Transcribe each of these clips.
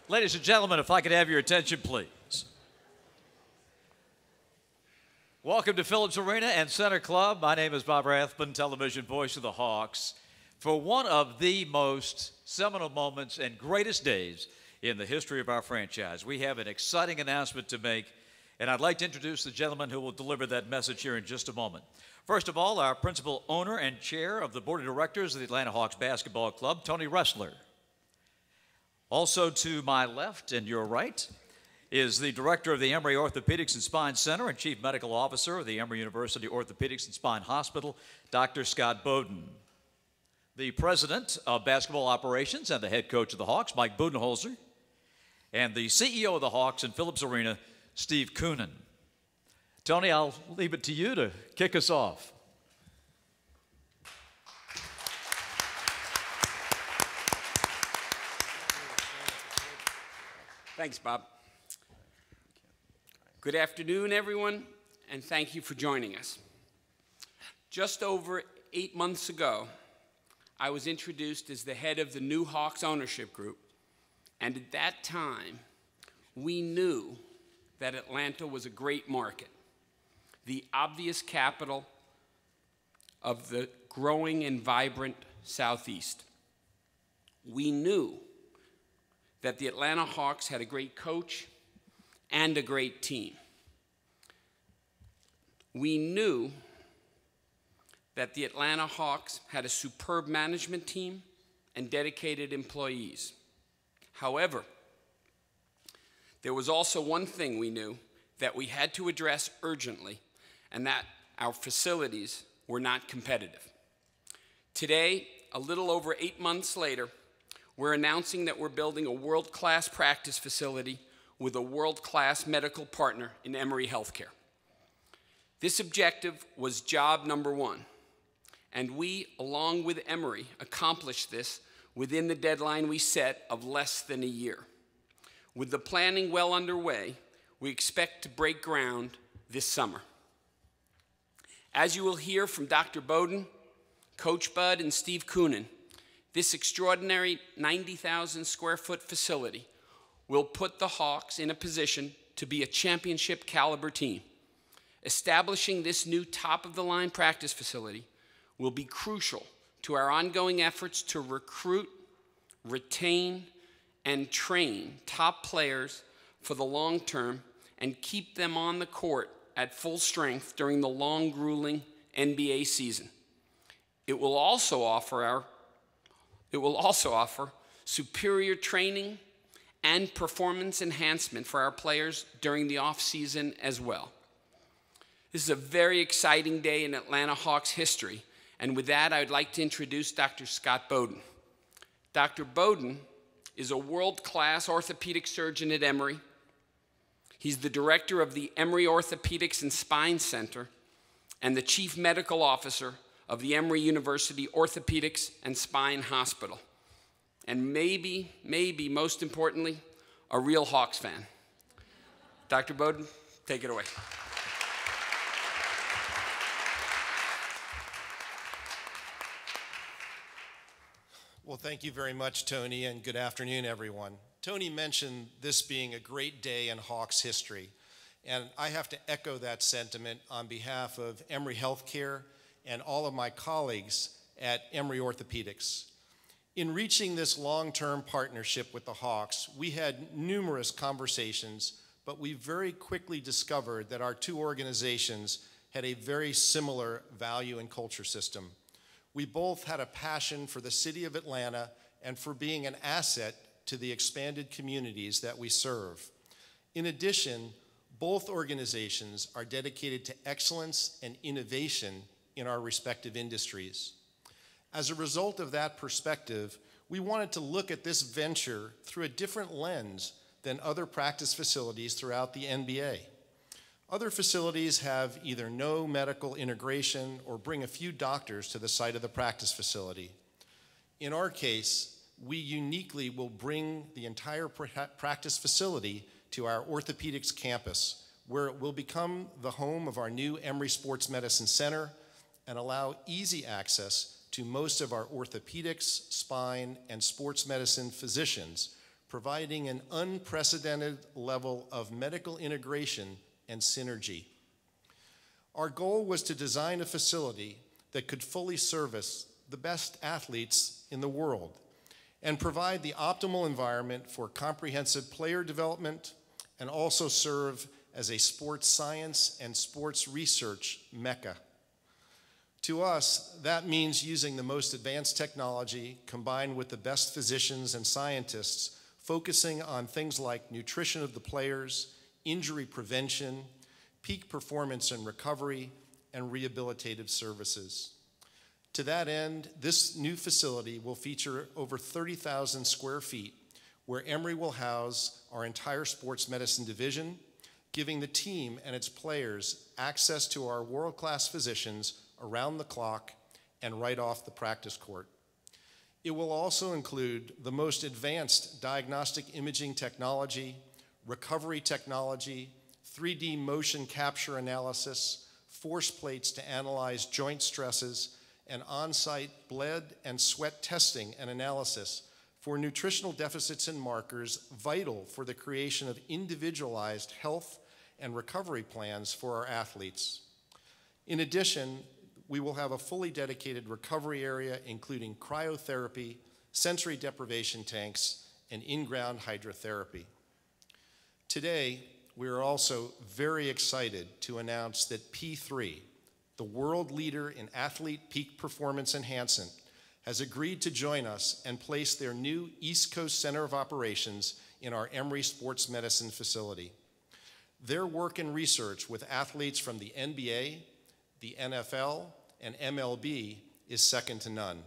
Ladies and gentlemen, if I could have your attention, please. Welcome to Phillips Arena and Center Club. My name is Bob Rathbun, television voice of the Hawks, for one of the most seminal moments and greatest days in the history of our franchise. We have an exciting announcement to make, and I'd like to introduce the gentleman who will deliver that message here in just a moment. First of all, our principal owner and chair of the board of directors of the Atlanta Hawks Basketball Club, Tony Ressler. Also to my left and your right is the director of the Emory Orthopedics and Spine Center and chief medical officer of the Emory University Orthopedics and Spine Hospital, Dr. Scott Bowden. The president of basketball operations and the head coach of the Hawks, Mike Budenholzer, and the CEO of the Hawks in Phillips Arena, Steve Koonin. Tony, I'll leave it to you to kick us off. Thanks, Bob. Good afternoon, everyone, and thank you for joining us. Just over 8 months ago, I was introduced as the head of the new Hawks ownership group, and at that time, we knew that Atlanta was a great market, the obvious capital of the growing and vibrant Southeast. We knew that the Atlanta Hawks had a great coach and a great team. We knew that the Atlanta Hawks had a superb management team and dedicated employees. However, there was also one thing we knew that we had to address urgently, and that our facilities were not competitive. Today, a little over 8 months later, we're announcing that we're building a world-class practice facility with a world-class medical partner in Emory Healthcare. This objective was job number one, and we, along with Emory, accomplished this within the deadline we set of less than a year. With the planning well underway, we expect to break ground this summer. As you will hear from Dr. Bowden, Coach Bud, and Steve Koonin, this extraordinary 90,000 square foot facility will put the Hawks in a position to be a championship caliber team. Establishing this new top-of-the-line practice facility will be crucial to our ongoing efforts to recruit, retain, and train top players for the long term and keep them on the court at full strength during the long, grueling NBA season. It will also offer superior training and performance enhancement for our players during the off-season as well. This is a very exciting day in Atlanta Hawks history, and with that, I would like to introduce Dr. Scott Bowden. Dr. Bowden is a world-class orthopedic surgeon at Emory. He's the director of the Emory Orthopedics and Spine Center and the chief medical officer of the Emory University Orthopedics and Spine Hospital. And maybe most importantly, a real Hawks fan. Dr. Bowden, take it away. Well, thank you very much, Tony, and good afternoon, everyone. Tony mentioned this being a great day in Hawks history, and I have to echo that sentiment on behalf of Emory Healthcare and all of my colleagues at Emory Orthopedics. In reaching this long-term partnership with the Hawks, we had numerous conversations, but we very quickly discovered that our two organizations had a very similar value and culture system. We both had a passion for the city of Atlanta and for being an asset to the expanded communities that we serve. In addition, both organizations are dedicated to excellence and innovation in our respective industries. As a result of that perspective, we wanted to look at this venture through a different lens than other practice facilities throughout the NBA. Other facilities have either no medical integration or bring a few doctors to the site of the practice facility. In our case, we uniquely will bring the entire practice facility to our orthopedics campus, where it will become the home of our new Emory Sports Medicine Center and allow easy access to most of our orthopedics, spine, and sports medicine physicians, providing an unprecedented level of medical integration and synergy. Our goal was to design a facility that could fully service the best athletes in the world and provide the optimal environment for comprehensive player development and also serve as a sports science and sports research mecca. To us, that means using the most advanced technology combined with the best physicians and scientists, focusing on things like nutrition of the players, injury prevention, peak performance and recovery, and rehabilitative services. To that end, this new facility will feature over 30,000 square feet, where Emory will house our entire sports medicine division, giving the team and its players access to our world-class physicians around the clock and right off the practice court. It will also include the most advanced diagnostic imaging technology, recovery technology, 3D motion capture analysis, force plates to analyze joint stresses, and on-site blood and sweat testing and analysis for nutritional deficits and markers vital for the creation of individualized health and recovery plans for our athletes. In addition, we will have a fully dedicated recovery area including cryotherapy, sensory deprivation tanks, and in-ground hydrotherapy. Today, we are also very excited to announce that P3, the world leader in athlete peak performance enhancement, has agreed to join us and place their new East Coast Center of Operations in our Emory Sports Medicine facility. Their work and research with athletes from the NBA, the NFL, and MLB is second to none.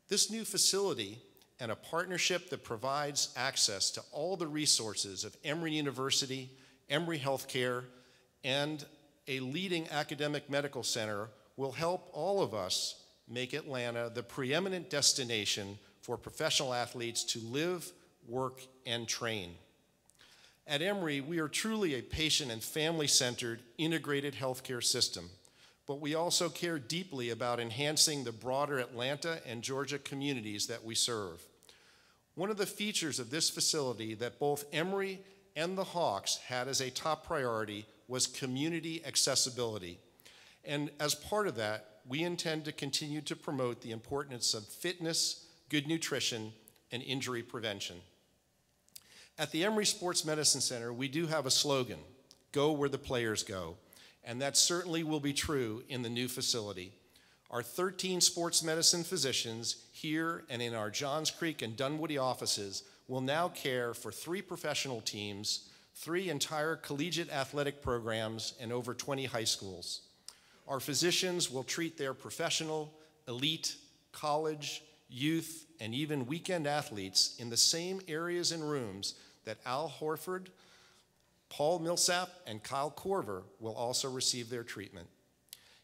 This new facility and a partnership that provides access to all the resources of Emory University, Emory Healthcare, and a leading academic medical center will help all of us make Atlanta the preeminent destination for professional athletes to live, work, and train. At Emory, we are truly a patient and family-centered integrated healthcare system, but we also care deeply about enhancing the broader Atlanta and Georgia communities that we serve. One of the features of this facility that both Emory and the Hawks had as a top priority was community accessibility. And as part of that, we intend to continue to promote the importance of fitness, good nutrition, and injury prevention. At the Emory Sports Medicine Center, we do have a slogan, "Go where the players go," and that certainly will be true in the new facility. Our 13 sports medicine physicians here and in our Johns Creek and Dunwoody offices will now care for 3 professional teams, 3 entire collegiate athletic programs, and over 20 high schools. Our physicians will treat their professional, elite, college, youth, and even weekend athletes in the same areas and rooms that Al Horford, Paul Millsap, and Kyle Korver will also receive their treatment.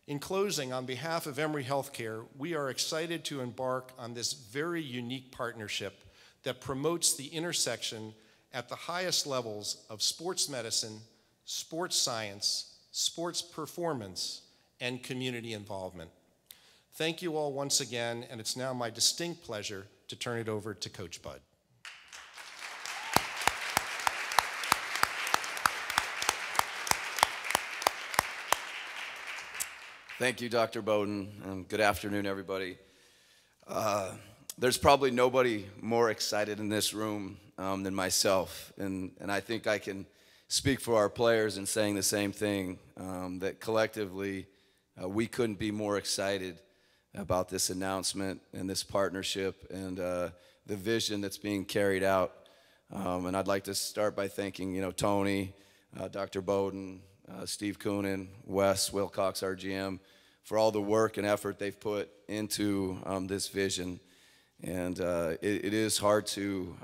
In closing, on behalf of Emory Healthcare, we are excited to embark on this very unique partnership that promotes the intersection at the highest levels of sports medicine, sports science, sports performance, and community involvement. Thank you all once again, and it's now my distinct pleasure to turn it over to Coach Bud. Thank you, Dr. Bowden, and good afternoon, everybody. There's probably nobody more excited in this room than myself, and I think I can speak for our players in saying the same thing, that collectively we couldn't be more excited about this announcement and this partnership and the vision that's being carried out. And I'd like to start by thanking, Tony, Dr. Bowden, Steve Coonan, Wes Wilcox, our GM, for all the work and effort they've put into this vision. And it is hard to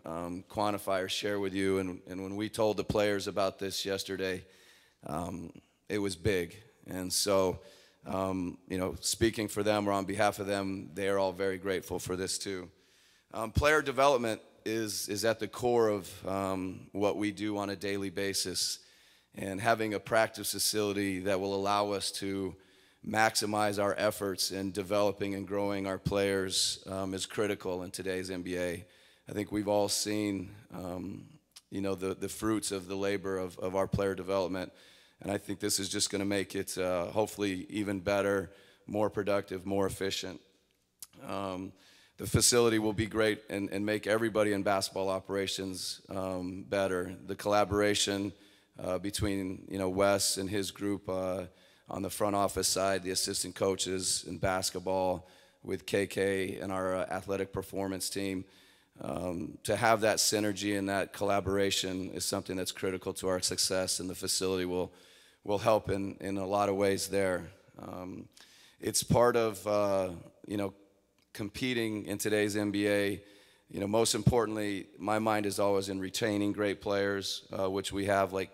quantify or share with you. And when we told the players about this yesterday, it was big. And so, speaking for them or on behalf of them, they are all very grateful for this too. Player development is at the core of what we do on a daily basis. And having a practice facility that will allow us to maximize our efforts in developing and growing our players is critical in today's NBA. I think we've all seen, you know, the fruits of the labor of our player development. And I think this is just going to make it hopefully even better, more productive, more efficient. The facility will be great and make everybody in basketball operations better. The collaboration between, you know, Wes and his group on the front office side, the assistant coaches in basketball with KK and our athletic performance team, to have that synergy and that collaboration is something that's critical to our success, and the facility will help in a lot of ways there. It's part of, you know, competing in today's NBA. You know, most importantly, my mind is always in retaining great players, which we have, like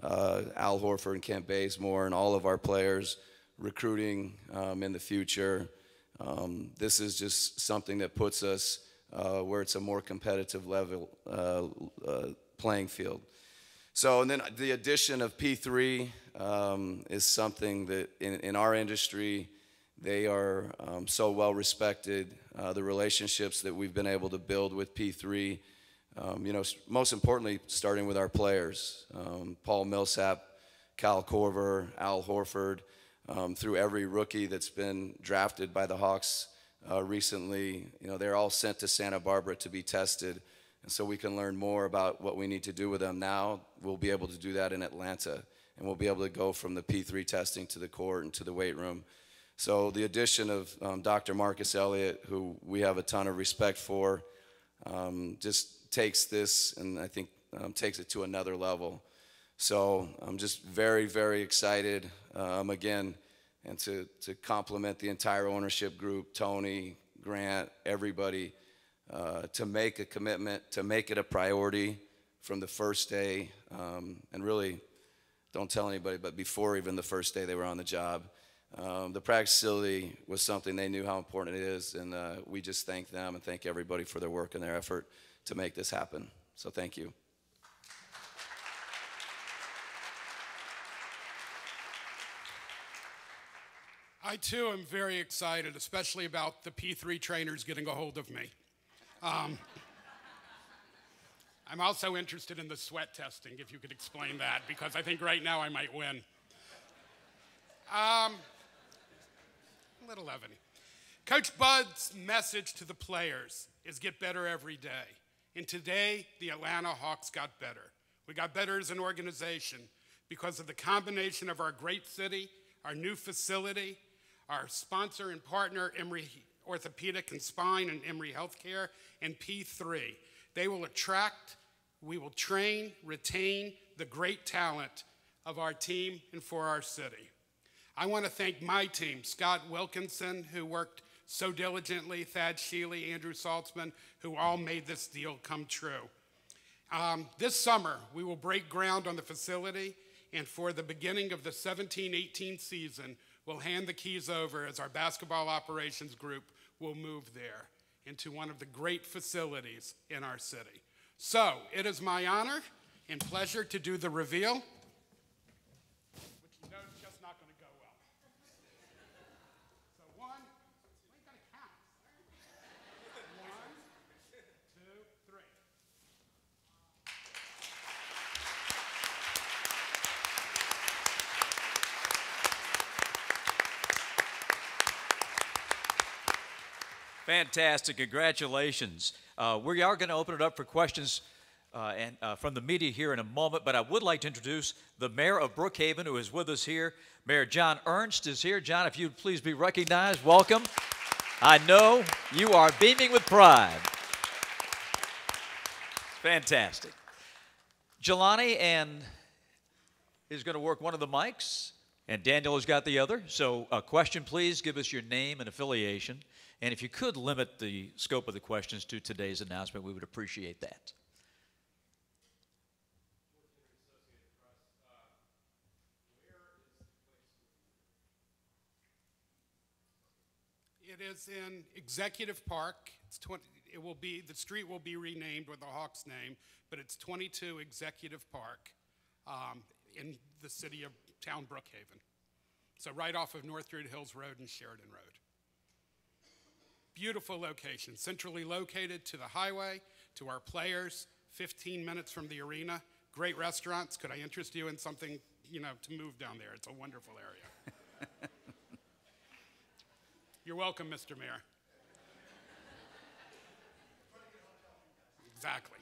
Al Horford and Kent Bazemore and all of our players, recruiting in the future. This is just something that puts us where it's a more competitive level playing field. So, and then the addition of P3 is something that in our industry, they are so well respected. The relationships that we've been able to build with P3, you know, most importantly, starting with our players, Paul Millsap, Kyle Korver, Al Horford, through every rookie that's been drafted by the Hawks recently. You know, they're all sent to Santa Barbara to be tested, and so we can learn more about what we need to do with them. Now we'll be able to do that in Atlanta, and we'll be able to go from the P3 testing to the court and to the weight room. So the addition of Dr. Marcus Elliott, who we have a ton of respect for, just takes this and I think takes it to another level. So I'm just very, very excited again, and to compliment the entire ownership group, Tony, Grant, everybody, to make a commitment, to make it a priority from the first day, and really, don't tell anybody, but before even the first day they were on the job. The practice facility was something they knew how important it is, and we just thank them and thank everybody for their work and their effort to make this happen. So thank you. I too am very excited, especially about the P3 trainers getting a hold of me. I'm also interested in the sweat testing, if you could explain that, because I think right now I might win. Little levity. Coach Bud's message to the players is get better every day. And today, the Atlanta Hawks got better. We got better as an organization because of the combination of our great city, our new facility, our sponsor and partner, Emory Orthopedic and Spine and Emory Healthcare, and P3. They will attract, we will train, retain the great talent of our team and for our city. I want to thank my team, Scott Wilkinson, who worked so diligently, Thad Sheely, Andrew Saltzman, who all made this deal come true. This summer, we will break ground on the facility, and for the beginning of the 17-18 season, we'll hand the keys over as our basketball operations group will move there into one of the great facilities in our city. So, it is my honor and pleasure to do the reveal. Fantastic. Congratulations. We are going to open it up for questions from the media here in a moment, but I would like to introduce the mayor of Brookhaven, who is with us here. Mayor John Ernst is here. John, if you'd please be recognized, welcome. I know you are beaming with pride. Fantastic. Jelani is going to work one of the mics, and Daniel has got the other. So a question, please give us your name and affiliation. And if you could limit the scope of the questions to today's announcement, we would appreciate that. It is in Executive Park. The street will be renamed with the Hawks name, but it's 22 Executive Park in the city of town Brookhaven. So right off of North Druid Hills Road and Sheridan Road. Beautiful location, centrally located to the highway, to our players, 15 minutes from the arena, great restaurants. Could I interest you in something, to move down there? It's a wonderful area. You're welcome, Mr. Mayor. Exactly.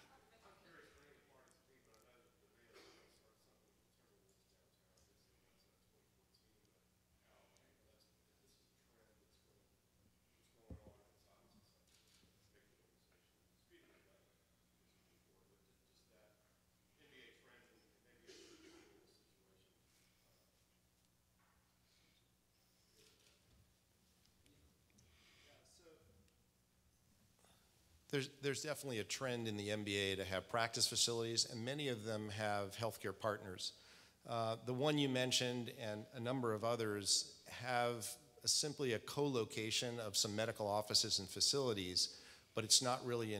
There's definitely a trend in the NBA to have practice facilities, and many of them have healthcare partners. The one you mentioned and a number of others have simply a co-location of some medical offices and facilities, but it's not really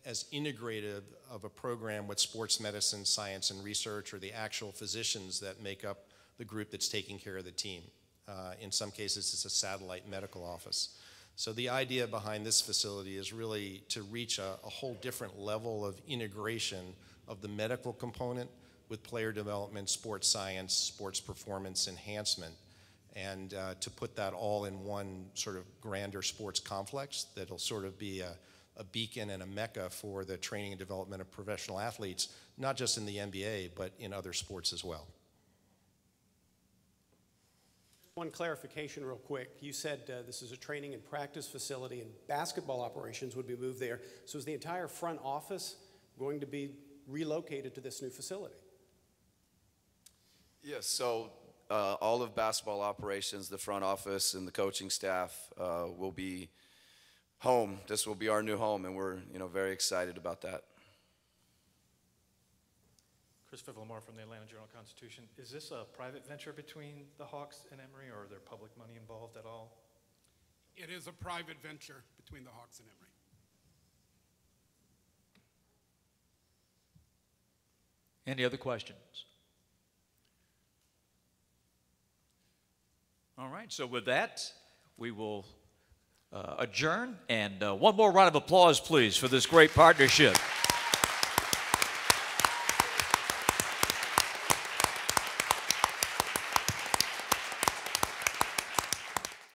as integrated of a program with sports medicine, science, and research, or the actual physicians that make up the group that's taking care of the team. In some cases, it's a satellite medical office. So the idea behind this facility is really to reach a whole different level of integration of the medical component with player development, sports science, sports performance enhancement, and to put that all in one sort of grander sports complex that'll sort of be a beacon and a mecca for the training and development of professional athletes, not just in the NBA, but in other sports as well. One clarification real quick. You said this is a training and practice facility and basketball operations would be moved there. So is the entire front office going to be relocated to this new facility? Yes, so all of basketball operations, the front office and the coaching staff will be home. This will be our new home, and we're very excited about that. Christopher Lamar from the Atlanta Journal-Constitution. Is this a private venture between the Hawks and Emory, or are there public money involved at all? It is a private venture between the Hawks and Emory. Any other questions? All right, so with that, we will adjourn. And one more round of applause, please, for this great partnership.